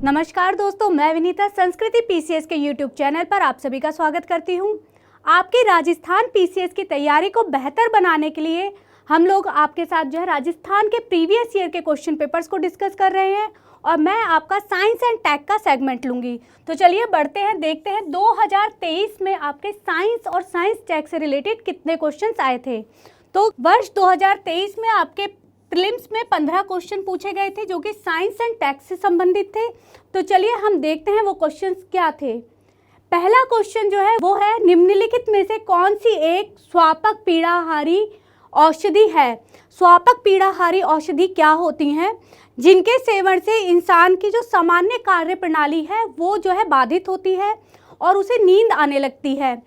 नमस्कार दोस्तों, मैं विनीता संस्कृति पीसीएस के यूट्यूब चैनल पर आप सभी का स्वागत करती हूं। आपकी राजस्थान पीसीएस की तैयारी को बेहतर बनाने के लिए हम लोग आपके साथ जो है राजस्थान के प्रीवियस ईयर के क्वेश्चन पेपर्स को डिस्कस कर रहे हैं और मैं आपका साइंस एंड टेक का सेगमेंट लूँगी। तो चलिए बढ़ते हैं, देखते हैं 2023 में आपके साइंस और साइंस टेक से रिलेटेड कितने क्वेश्चन आए थे। तो वर्ष 2023 में आपके प्रीलिम्स में 15 क्वेश्चन पूछे गए थे जो कि साइंस एंड टेक से संबंधित थे। तो चलिए हम देखते हैं वो क्वेश्चंस क्या थे। पहला क्वेश्चन जो है वो है, निम्नलिखित में से कौन सी एक स्वापक पीड़ाहारी औषधि है। स्वापक पीड़ाहारी औषधि क्या होती हैं, जिनके सेवन से इंसान की जो सामान्य कार्य प्रणाली है वो जो है बाधित होती है और उसे नींद आने लगती है।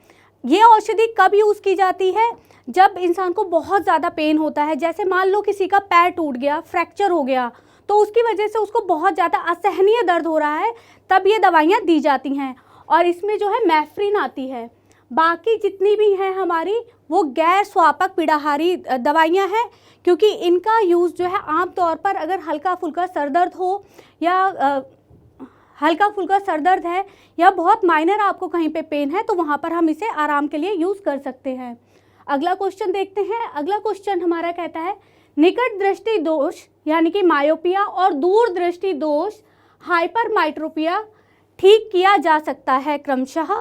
ये औषधि कब यूज़ की जाती है, जब इंसान को बहुत ज़्यादा पेन होता है। जैसे मान लो किसी का पैर टूट गया, फ्रैक्चर हो गया, तो उसकी वजह से उसको बहुत ज़्यादा असहनीय दर्द हो रहा है, तब ये दवाइयाँ दी जाती हैं और इसमें जो है मैफ्रिन आती है। बाकी जितनी भी हैं हमारी वो गैर स्वापक पीड़ाहारी दवाइयाँ हैं, क्योंकि इनका यूज़ जो है आमतौर पर अगर हल्का फुल्का सर दर्द हो या हल्का फुल्का सर दर्द है या बहुत माइनर आपको कहीं पे पेन है तो वहाँ पर हम इसे आराम के लिए यूज़ कर सकते हैं। अगला क्वेश्चन देखते हैं। अगला क्वेश्चन हमारा कहता है, निकट दृष्टि दोष यानी कि मायोपिया और दूर दृष्टि दोष हाइपरमाइट्रोपिया ठीक किया जा सकता है क्रमशः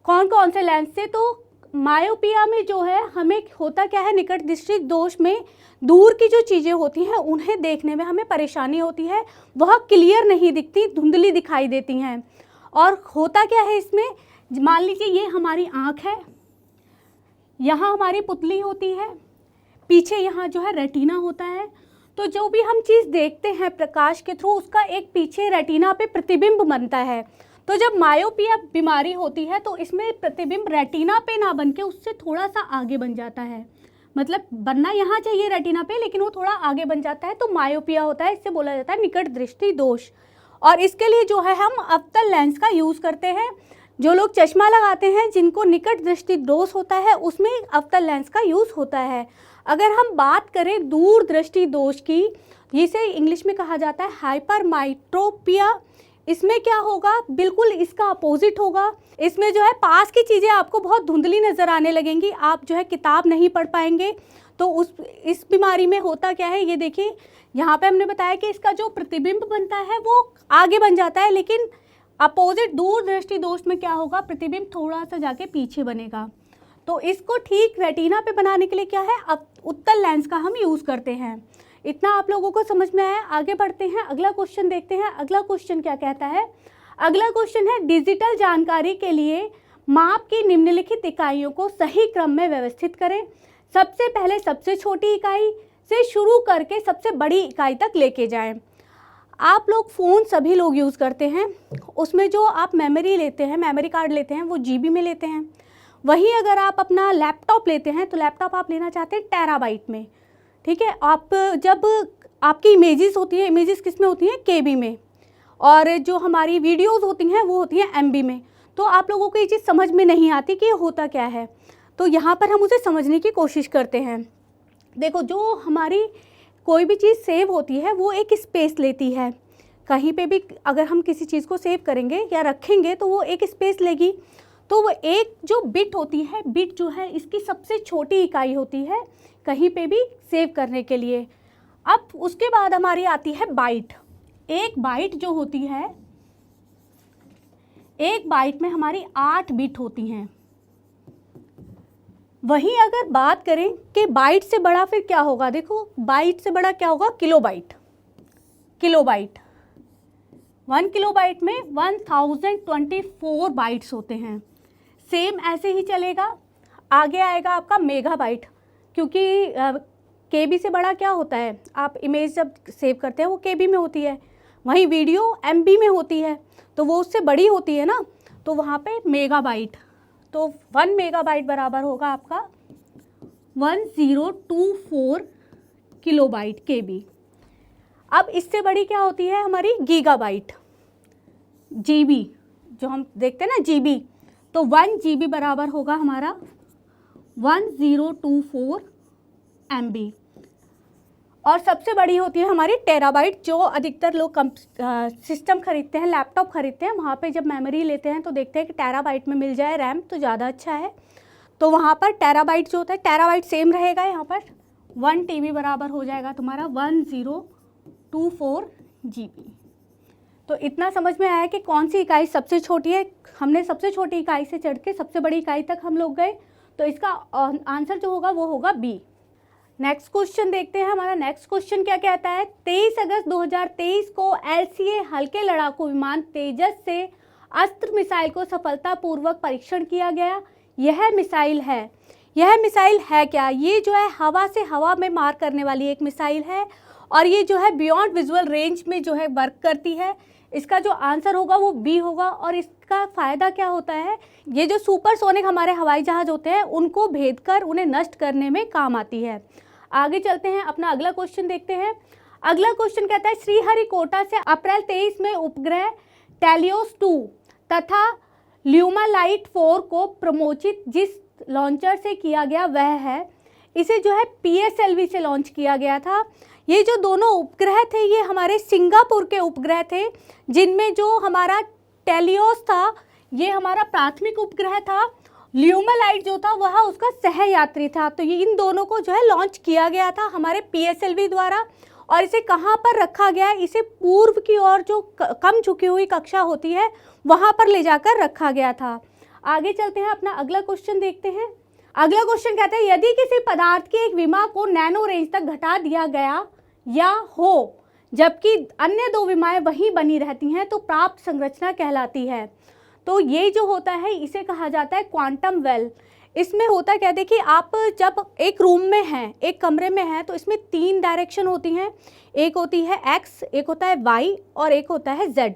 कौन कौन से लेंस से। तो मायोपिया में जो है हमें होता क्या है, निकट दृष्टि दोष में दूर की जो चीज़ें होती हैं उन्हें देखने में हमें परेशानी होती है, वह क्लियर नहीं दिखती, धुंधली दिखाई देती हैं। और होता क्या है इसमें, मान लीजिए ये हमारी आँख है, यहाँ हमारी पुतली होती है, पीछे यहाँ जो है रेटिना होता है। तो जो भी हम चीज़ देखते हैं प्रकाश के थ्रू उसका एक पीछे रेटिना पे प्रतिबिंब बनता है। तो जब मायोपिया बीमारी होती है तो इसमें प्रतिबिंब रेटिना पे ना बन के उससे थोड़ा सा आगे बन जाता है, मतलब बनना यहाँ चाहिए रेटिना पे लेकिन वो थोड़ा आगे बन जाता है, तो मायोपिया होता है। इससे बोला जाता है निकट दृष्टि दोष। और इसके लिए जो है हम अवतल लेंस का यूज़ करते हैं। जो लोग चश्मा लगाते हैं जिनको निकट दृष्टि दोष होता है उसमें अवतल लेंस का यूज़ होता है। अगर हम बात करें दूर दृष्टि दोष की, जिसे इंग्लिश में कहा जाता है हाइपरमाइट्रोपिया, इसमें क्या होगा, बिल्कुल इसका अपोजिट होगा। इसमें जो है पास की चीज़ें आपको बहुत धुंधली नज़र आने लगेंगी, आप जो है किताब नहीं पढ़ पाएंगे। तो इस बीमारी में होता क्या है, ये देखिए यहाँ पे हमने बताया कि इसका जो प्रतिबिंब बनता है वो आगे बन जाता है, लेकिन अपोजिट दूर दृष्टि दोष में क्या होगा, प्रतिबिंब थोड़ा सा जाके पीछे बनेगा। तो इसको ठीक रेटिना पे बनाने के लिए क्या है, अब उत्तल लेंस का हम यूज़ करते हैं। इतना आप लोगों को समझ में आया। आगे बढ़ते हैं, अगला क्वेश्चन देखते हैं। अगला क्वेश्चन क्या कहता है, अगला क्वेश्चन है, डिजिटल जानकारी के लिए माप की निम्नलिखित इकाइयों को सही क्रम में व्यवस्थित करें। सबसे पहले सबसे छोटी इकाई से शुरू करके सबसे बड़ी इकाई तक लेके जाएं। आप लोग फ़ोन सभी लोग यूज़ करते हैं, उसमें जो आप मेमोरी लेते हैं, मेमोरी कार्ड लेते हैं वो जीबी में लेते हैं। वहीं अगर आप अपना लैपटॉप लेते हैं तो लैपटॉप आप लेना चाहते हैं टेराबाइट में, ठीक है। आप जब आपकी इमेजेस होती हैं, इमेजेस किस में होती हैं, केबी में, और जो हमारी वीडियोज़ होती हैं वो होती हैं एमबी में। तो आप लोगों को ये चीज़ समझ में नहीं आती कि ये होता क्या है, तो यहाँ पर हम उसे समझने की कोशिश करते हैं। देखो, जो हमारी कोई भी चीज़ सेव होती है वो एक स्पेस लेती है। कहीं पे भी अगर हम किसी चीज़ को सेव करेंगे या रखेंगे तो वो एक स्पेस लेगी। तो वो एक जो बिट होती है, बिट जो है इसकी सबसे छोटी इकाई होती है कहीं पे भी सेव करने के लिए। अब उसके बाद हमारी आती है बाइट। एक बाइट जो होती है, एक बाइट में हमारी 8 बिट होती हैं। वहीं अगर बात करें कि बाइट से बड़ा फिर क्या होगा, देखो बाइट से बड़ा क्या होगा, किलोबाइट। किलोबाइट 1 किलोबाइट में 1024 बाइट्स होते हैं। सेम ऐसे ही चलेगा। आगे आएगा आपका मेगाबाइट, क्योंकि केबी से बड़ा क्या होता है, आप इमेज जब सेव करते हैं वो केबी में होती है, वहीं वीडियो एमबी में होती है, तो वो उससे बड़ी होती है ना, तो वहाँ पे मेगाबाइट। तो 1 मेगाबाइट बराबर होगा आपका 1024 किलोबाइट केबी। अब इससे बड़ी क्या होती है हमारी, गीगाबाइट, जीबी, जो हम देखते हैं ना जीबी, तो 1 जीबी बराबर होगा हमारा 1024 MB। और सबसे बड़ी होती है हमारी टेराबाइट। जो अधिकतर लोग सिस्टम खरीदते हैं, लैपटॉप खरीदते हैं, वहाँ पे जब मेमोरी लेते हैं तो देखते हैं कि टेराबाइट में मिल जाए रैम तो ज़्यादा अच्छा है। तो वहाँ पर टेराबाइट जो होता है, टेराबाइट सेम रहेगा। यहाँ पर 1 TB बराबर हो जाएगा तुम्हारा 1024 GB। तो इतना समझ में आया कि कौन सी इकाई सबसे छोटी है। हमने सबसे छोटी इकाई से चढ़ के सबसे बड़ी इकाई तक हम लोग गए, तो इसका आंसर जो होगा वो होगा बी। नेक्स्ट क्वेश्चन देखते हैं। हमारा नेक्स्ट क्वेश्चन क्या कहता है। 23 अगस्त 2023 को LCA हल्के लड़ाकू विमान तेजस से अस्त्र मिसाइल को सफलतापूर्वक परीक्षण किया गया। यह मिसाइल है क्या? ये जो है हवा से हवा में मार करने वाली एक मिसाइल है और ये जो है बियॉन्ड विजुअल रेंज में जो है वर्क करती है। इसका जो आंसर होगा वो बी होगा। और इसका फ़ायदा क्या होता है, ये जो सुपरसोनिक हमारे हवाई जहाज़ होते हैं उनको भेद कर उन्हें नष्ट करने में काम आती है। आगे चलते हैं, अपना अगला क्वेश्चन देखते हैं। अगला क्वेश्चन कहता है श्रीहरिकोटा से अप्रैल 23 में उपग्रह टेलियोस 2 तथा ल्यूमालाइट 4 को प्रमोचित जिस लॉन्चर से किया गया वह है, इसे जो है PSLV से लॉन्च किया गया था। ये जो दोनों उपग्रह थे ये हमारे सिंगापुर के उपग्रह थे, जिनमें जो हमारा टेलियोस था ये हमारा प्राथमिक उपग्रह था, ल्यूमालाइट जो था वह उसका सहयात्री था। तो ये इन दोनों को जो है लॉन्च किया गया था हमारे PSLV द्वारा। और इसे कहाँ पर रखा गया? इसे पूर्व की ओर जो कम झुकी हुई कक्षा होती है वहाँ पर ले जाकर रखा गया था। आगे चलते हैं, अपना अगला क्वेश्चन देखते हैं। अगला क्वेश्चन कहता है यदि किसी पदार्थ की एक विमा को नैनो रेंज तक घटा दिया गया या हो जबकि अन्य 2 विमाएं वहीं बनी रहती हैं तो प्राप्त संरचना कहलाती है। तो ये जो होता है इसे कहा जाता है क्वांटम वेल। इसमें होता क्या, देखिए आप जब एक रूम में हैं, एक कमरे में हैं, तो इसमें 3 डायरेक्शन होती हैं। एक होती है x, एक होता है y और एक होता है z।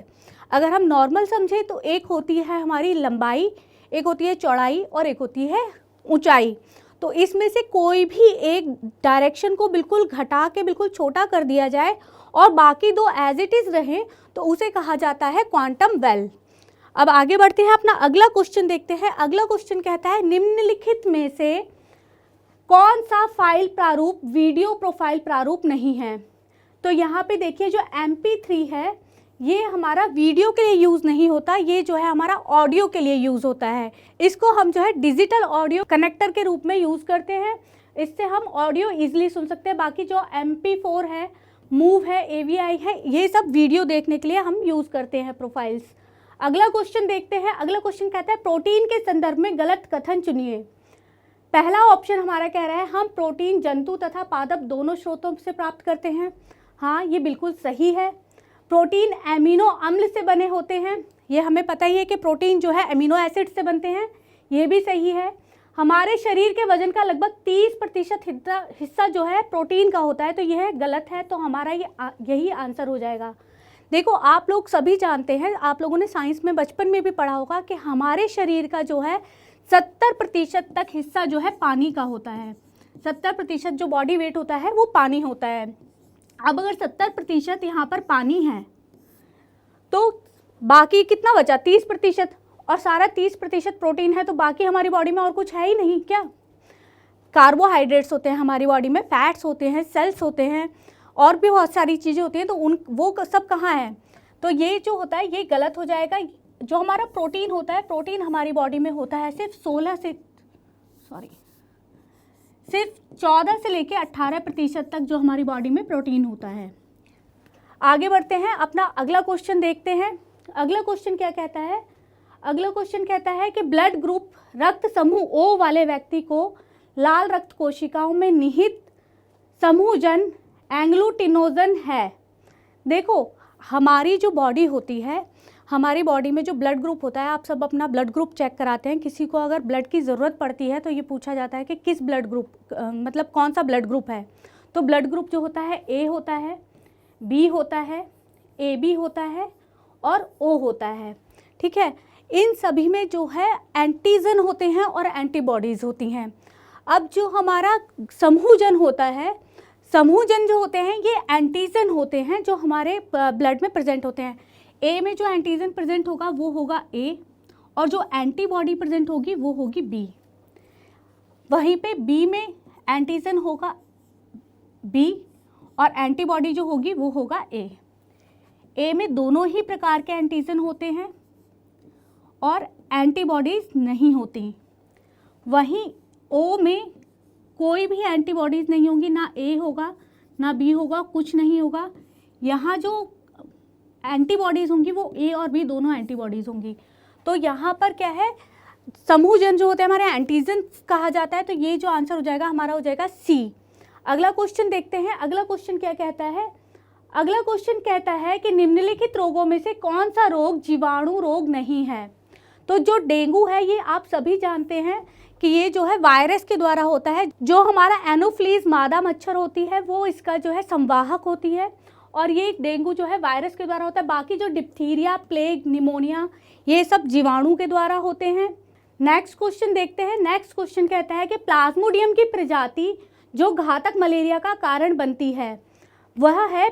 अगर हम नॉर्मल समझें तो एक होती है हमारी लंबाई, एक होती है चौड़ाई और एक होती है ऊंचाई। तो इसमें से कोई भी एक डायरेक्शन को बिल्कुल घटा के बिल्कुल छोटा कर दिया जाए और बाकी 2 एज इट इज़ रहें तो उसे कहा जाता है क्वांटम वेल। अब आगे बढ़ते हैं, अपना अगला क्वेश्चन देखते हैं। अगला क्वेश्चन कहता है निम्नलिखित में से कौन सा फाइल प्रारूप वीडियो प्रोफाइल प्रारूप नहीं है? तो यहाँ पे देखिए जो MP3 है ये हमारा वीडियो के लिए यूज़ नहीं होता, ये जो है हमारा ऑडियो के लिए यूज़ होता है। इसको हम जो है डिजिटल ऑडियो कनेक्टर के रूप में यूज़ करते हैं, इससे हम ऑडियो ईजिली सुन सकते हैं। बाकी जो MP4 है, मूव है, AVI है, ये सब वीडियो देखने के लिए हम यूज़ करते हैं प्रोफाइल्स। अगला क्वेश्चन देखते हैं। अगला क्वेश्चन कहता है प्रोटीन के संदर्भ में गलत कथन चुनिए। पहला ऑप्शन हमारा कह रहा है हम प्रोटीन जंतु तथा पादप दोनों स्रोतों से प्राप्त करते हैं। हाँ, ये बिल्कुल सही है। प्रोटीन एमिनो अम्ल से बने होते हैं, ये हमें पता ही है कि प्रोटीन जो है एमिनो एसिड से बनते हैं, ये भी सही है। हमारे शरीर के वजन का लगभग 30% हिस्सा जो है प्रोटीन का होता है, तो यह गलत है। तो हमारा यही आंसर हो जाएगा। देखो आप लोग सभी जानते हैं, आप लोगों ने साइंस में बचपन में भी पढ़ा होगा कि हमारे शरीर का जो है 70% तक हिस्सा जो है पानी का होता है। 70% जो बॉडी वेट होता है वो पानी होता है। अब अगर 70% यहाँ पर पानी है तो बाकी कितना बचा? 30%। और सारा 30% प्रोटीन है, तो बाकी हमारी बॉडी में और कुछ है ही नहीं क्या? कार्बोहाइड्रेट्स होते हैं हमारी बॉडी में, फैट्स होते हैं, सेल्स होते हैं और भी बहुत सारी चीज़ें होती हैं, तो वो सब कहाँ है? तो ये जो होता है ये गलत हो जाएगा। जो हमारा प्रोटीन होता है, प्रोटीन हमारी बॉडी में होता है सिर्फ 14 से लेके 18% तक जो हमारी बॉडी में प्रोटीन होता है। आगे बढ़ते हैं, अपना अगला क्वेश्चन देखते हैं। अगला क्वेश्चन क्या कहता है? अगला क्वेश्चन कहता है कि ब्लड ग्रुप रक्त समूह O वाले व्यक्ति को लाल रक्त कोशिकाओं में निहित समूहजन एंग्लूटिनोजन है। देखो हमारी जो बॉडी होती है, हमारी बॉडी में जो ब्लड ग्रुप होता है, आप सब अपना ब्लड ग्रुप चेक कराते हैं। किसी को अगर ब्लड की ज़रूरत पड़ती है तो ये पूछा जाता है कि किस ब्लड ग्रुप मतलब कौन सा ब्लड ग्रुप है। तो ब्लड ग्रुप जो होता है A होता है, B होता है, AB होता है और O होता है। ठीक है, इन सभी में जो है एंटीजन होते हैं और एंटीबॉडीज़ होती हैं। अब जो हमारा समूहजन होता है, समूहजन जो होते हैं ये एंटीजन होते हैं जो हमारे ब्लड में प्रेजेंट होते हैं। ए में जो एंटीजन प्रेजेंट होगा वो होगा ए और जो एंटीबॉडी प्रेजेंट होगी वो होगी बी। वहीं पे बी में एंटीजन होगा बी और एंटीबॉडी जो होगी वो होगा ए में दोनों ही प्रकार के एंटीजन होते हैं और एंटीबॉडीज़ नहीं होती। वहीं ओ में कोई भी एंटीबॉडीज़ नहीं होंगी, ना ए होगा ना बी होगा, कुछ नहीं होगा। यहाँ जो एंटीबॉडीज़ होंगी वो ए और बी दोनों एंटीबॉडीज़ होंगी। तो यहाँ पर क्या है, समूहजन जो होते हैं हमारे एंटीजन कहा जाता है। तो ये जो आंसर हो जाएगा हमारा हो जाएगा सी। अगला क्वेश्चन देखते हैं। अगला क्वेश्चन क्या कहता है? अगला क्वेश्चन कहता है कि निम्नलिखित रोगों में से कौन सा रोग जीवाणु रोग नहीं है? तो जो डेंगू है ये आप सभी जानते हैं कि ये जो है वायरस के द्वारा होता है। जो हमारा एनोफ्लीज मादा मच्छर होती है वो इसका जो है संवाहक होती है और ये डेंगू जो है वायरस के द्वारा होता है। बाकी जो डिप्थीरिया, प्लेग, निमोनिया ये सब जीवाणु के द्वारा होते हैं। नेक्स्ट क्वेश्चन देखते हैं। नेक्स्ट क्वेश्चन कहता है कि प्लाज्मोडियम की प्रजाति जो घातक मलेरिया का कारण बनती है वह है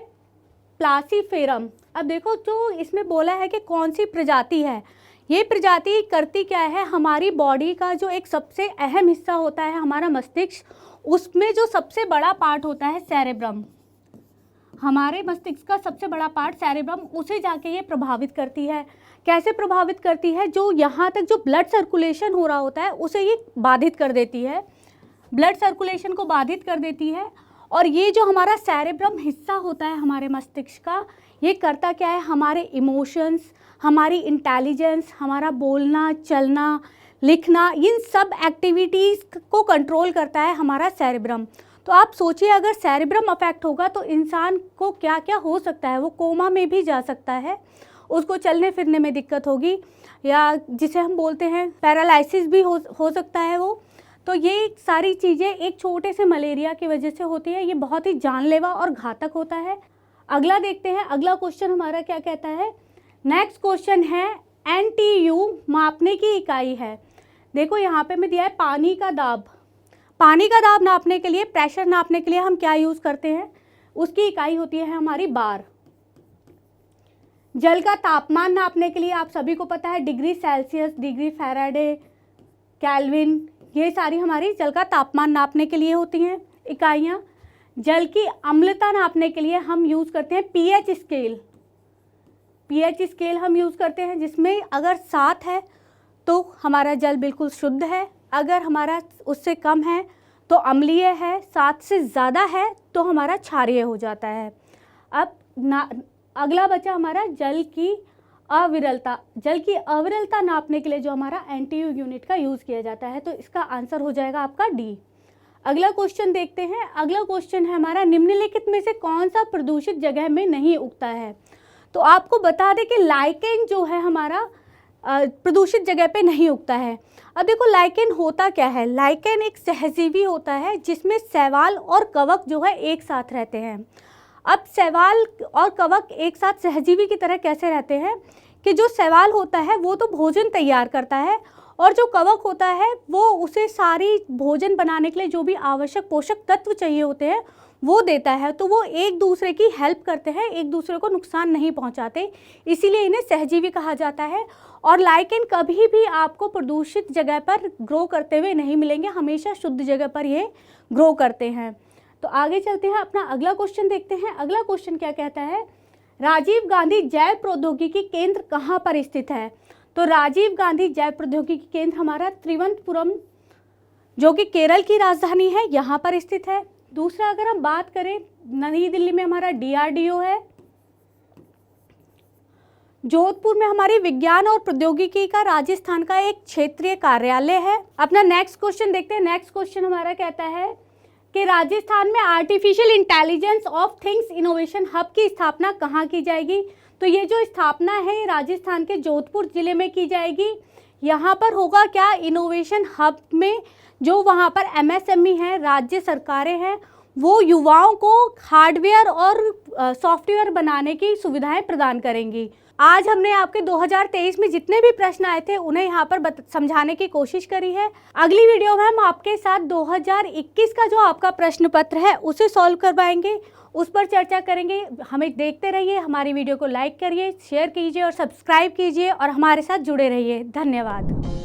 प्लासीफेरम। अब देखो जो इसमें बोला है कि कौन सी प्रजाति है, ये प्रजाति करती क्या है, हमारी बॉडी का जो एक सबसे अहम हिस्सा होता है हमारा मस्तिष्क, उसमें जो सबसे बड़ा पार्ट होता है सेरेब्रम, हमारे मस्तिष्क का सबसे बड़ा पार्ट सेरेब्रम, उसे जाके ये प्रभावित करती है। कैसे प्रभावित करती है? जो यहाँ तक जो ब्लड सर्कुलेशन हो रहा होता है उसे ये बाधित कर देती है, ब्लड सर्कुलेशन को बाधित कर देती है। और ये जो हमारा सेरेब्रम हिस्सा होता है हमारे मस्तिष्क का, ये करता क्या है, हमारे इमोशंस, हमारी इंटेलिजेंस, हमारा बोलना, चलना, लिखना, इन सब एक्टिविटीज़ को कंट्रोल करता है हमारा सेरेब्रम। तो आप सोचिए अगर सेरेब्रम अफेक्ट होगा तो इंसान को क्या क्या हो सकता है। वो कोमा में भी जा सकता है, उसको चलने फिरने में दिक्कत होगी, या जिसे हम बोलते हैं पैरालिसिस भी हो सकता है वो। तो ये सारी चीज़ें एक छोटे से मलेरिया की वजह से होती है। ये बहुत ही जानलेवा और घातक होता है। अगला देखते हैं। अगला क्वेश्चन हमारा क्या कहता है? नेक्स्ट क्वेश्चन है NTU मापने की इकाई है। देखो यहाँ पे मैं दिया है पानी का दाब। पानी का दाब नापने के लिए, प्रेशर नापने के लिए हम क्या यूज़ करते हैं? उसकी इकाई होती है हमारी बार। जल का तापमान नापने के लिए आप सभी को पता है degree Celsius, degree Fahrenheit, kelvin, ये सारी हमारी जल का तापमान नापने के लिए होती हैं इकाइयाँ। जल की अम्लता नापने के लिए हम यूज़ करते हैं pH स्केल। pH स्केल हम यूज़ करते हैं जिसमें अगर 7 है तो हमारा जल बिल्कुल शुद्ध है, अगर हमारा उससे कम है तो अम्लीय है, 7 से ज़्यादा है तो हमारा क्षारीय हो जाता है। अब अगला बचा हमारा जल की अविरलता। जल की अविरलता नापने के लिए जो हमारा NTU यूनिट का यूज़ किया जाता है, तो इसका आंसर हो जाएगा आपका डी। अगला क्वेश्चन देखते हैं। अगला क्वेश्चन है हमारा निम्नलिखित में से कौन सा प्रदूषित जगह में नहीं उगता है? तो आपको बता दें कि लाइकेन जो है हमारा प्रदूषित जगह पे नहीं उगता है। अब देखो लाइकेन होता क्या है? लाइकेन एक सहजीवी होता है जिसमें शैवाल और कवक जो है एक साथ रहते हैं। अब शैवाल और कवक एक साथ सहजीवी की तरह कैसे रहते हैं कि जो शैवाल होता है वो तो भोजन तैयार करता है और जो कवक होता है वो उसे सारी भोजन बनाने के लिए जो भी आवश्यक पोषक तत्व चाहिए होते हैं वो देता है। तो वो एक दूसरे की हेल्प करते हैं, एक दूसरे को नुकसान नहीं पहुंचाते, इसीलिए इन्हें सहजीवी कहा जाता है। और लाइकेन कभी भी आपको प्रदूषित जगह पर ग्रो करते हुए नहीं मिलेंगे, हमेशा शुद्ध जगह पर ये ग्रो करते हैं। तो आगे चलते हैं, अपना अगला क्वेश्चन देखते हैं। अगला क्वेश्चन क्या कहता है? राजीव गांधी जैव प्रौद्योगिकी केंद्र कहाँ पर स्थित है? तो राजीव गांधी जैव प्रौद्योगिकी केंद्र हमारा त्रिवंतपुरम जो कि केरल की राजधानी है यहाँ पर स्थित है। दूसरा अगर हम बात करें, नई दिल्ली में हमारा DRDO है। जोधपुर में हमारी विज्ञान और प्रौद्योगिकी का राजस्थान का एक क्षेत्रीय कार्यालय है। अपना नेक्स्ट क्वेश्चन देखते हैं। नेक्स्ट क्वेश्चन हमारा कहता है कि राजस्थान में artificial intelligence of things innovation hub की स्थापना कहाँ की जाएगी? तो ये जो स्थापना है राजस्थान के जोधपुर जिले में की जाएगी। यहाँ पर होगा क्या, इनोवेशन हब में जो वहाँ पर MSME हैं, राज्य सरकारें हैं, वो युवाओं को हार्डवेयर और सॉफ्टवेयर बनाने की सुविधाएं प्रदान करेंगी। आज हमने आपके 2023 में जितने भी प्रश्न आए थे उन्हें यहाँ पर समझाने की कोशिश करी है। अगली वीडियो में हम आपके साथ 2021 का जो आपका प्रश्न पत्र है उसे सॉल्व करवाएंगे, उस पर चर्चा करेंगे। हमें देखते रहिए, हमारी वीडियो को लाइक करिए, शेयर कीजिए और सब्सक्राइब कीजिए और हमारे साथ जुड़े रहिए। धन्यवाद।